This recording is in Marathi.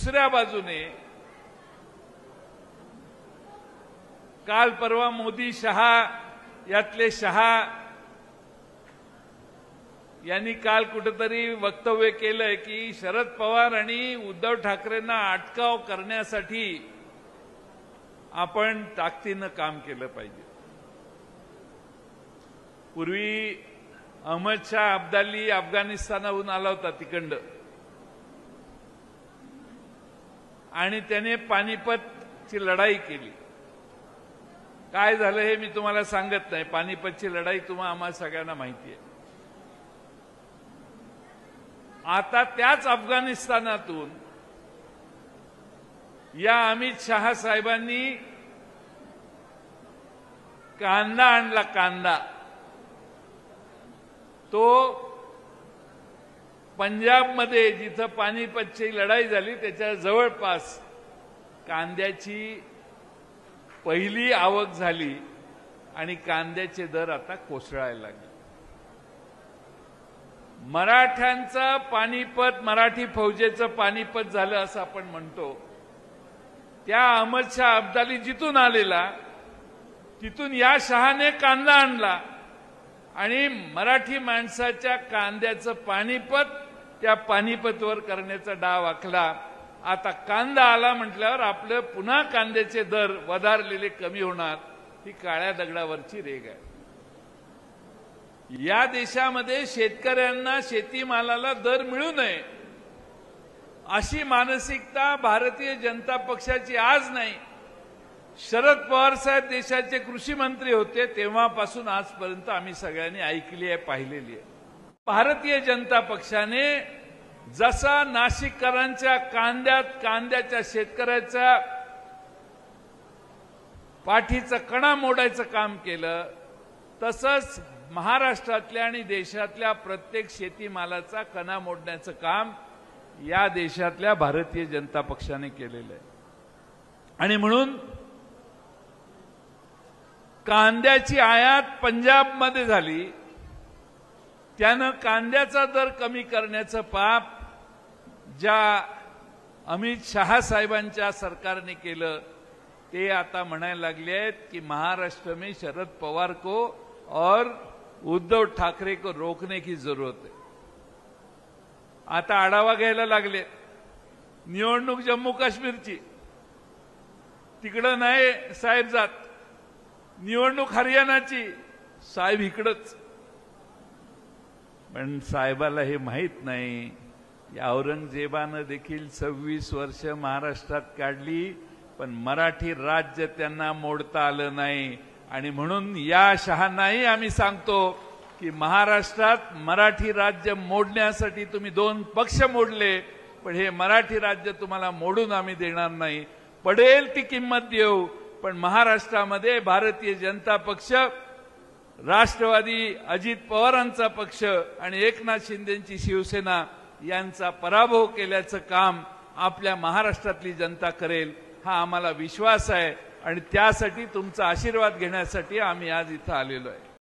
दुसऱ्या बाजूने काल परवा मोदी शहा यातले शहा यांनी काल कुठेतरी वक्तव्य केलंय की शरद पवार आणि उद्धव ठाकरेंना अटकाव करण्यासाठी आपण ताकदीनं काम केलं पाहिजे। पूर्वी अहमद शाह अब्दाली अफगाणिस्तानाहून आला होता तिकडं आणि त्याने पानिपतची लढाई केली। काय झालं हे मी तुम्हाला सांगत नाही, पानिपतची लढाई आम्हाला सगळ्यांना माहिती आहे। आता त्याच अफगाणिस्तानातून या अमित शहा साहेबांनी कांदा आणला, कांदा तो पंजाबमध्ये जिथं पानिपतची लढाई झाली त्याच्या जवळपास कांद्याची पहिली आवक झाली आणि कांद्याचे दर आता कोसळायला लागले। मराठ्यांचं पानिपत, मराठी फौजेचं पानिपत झालं असं आपण म्हणतो। त्या अहमद शाह अब्दाली जिथून आलेला तिथून या शहाने कांदा आणला आणि मराठी माणसाच्या कांद्याचं पानिपत त्या पानिपतवर करण्याचा डाव आखला। आता कांदा आला म्हटल्यावर आपलं पुन्हा कांद्याचे दर वधारलेले कमी होणार, ही काळ्या दगडावरची रेघ आहे। या देशामध्ये शेतकऱ्यांना शेतीमालाला दर मिळू नये अशी मानसिकता भारतीय जनता पक्षाची आज नाही। शरद पवार साहेब देशाचे कृषी मंत्री होते तेव्हापासून आजपर्यंत आम्ही सगळ्यांनी ऐकली आहे, पाहिलेली आहे। भारतीय जनता पक्षाने जसा नाशिककरांच्या कांद्याच्या शेतकऱ्याच्या पाठीचं कणा मोडायचं काम केलं, तसंच महाराष्ट्रातल्या आणि देशातल्या प्रत्येक शेतीमालाचा कणा मोडण्याचं काम या देशातल्या भारतीय जनता पक्षाने केलेलं आहे। आणि म्हणून कांद्याची आयात पंजाबमध्ये झाली, त्यानं कांद्याचा दर कमी करण्याचं पाप ज्या अमित शहा साहेबांच्या सरकारने केलं ते आता म्हणायला लागले आहेत की महाराष्ट्र में शरद पवार को और उद्धव ठाकरे को रोकने की जरूरत है। आता आढावा घ्यायला लागले। निवडणूक जम्मू काश्मीरची, तिकडं नाही साहेब जात। निवडणूक हरियाणाची, साहेब इकडंच। पण साहेबाला हे माहित नाही या औरंगजेबानं देखील 26 वर्ष महाराष्ट्रात काढली, पण मराठी राज्य त्यांना मोडता आलं नाही। आणि म्हणून या शहांनाही आम्ही सांगतो की महाराष्ट्रात मराठी राज्य मोडण्यासाठी तुम्ही 2 पक्ष मोडले, पण हे मराठी राज्य तुम्हाला मोडून आम्ही देणार नाही। पडेल ती किंमत देऊ, पण महाराष्ट्रामध्ये भारतीय जनता पक्ष, राष्ट्रवादी अजित पवारांचा पक्ष आणि एकनाथ शिंदेची शिवसेना यांचा पराभव केल्याचं काम आपल्या महाराष्ट्रातली जनता करेल हा आम्हाला विश्वास आहे। आणि त्यासाठी तुमचा आशीर्वाद घेण्यासाठी आम्ही आज इथं आलेलो आहे।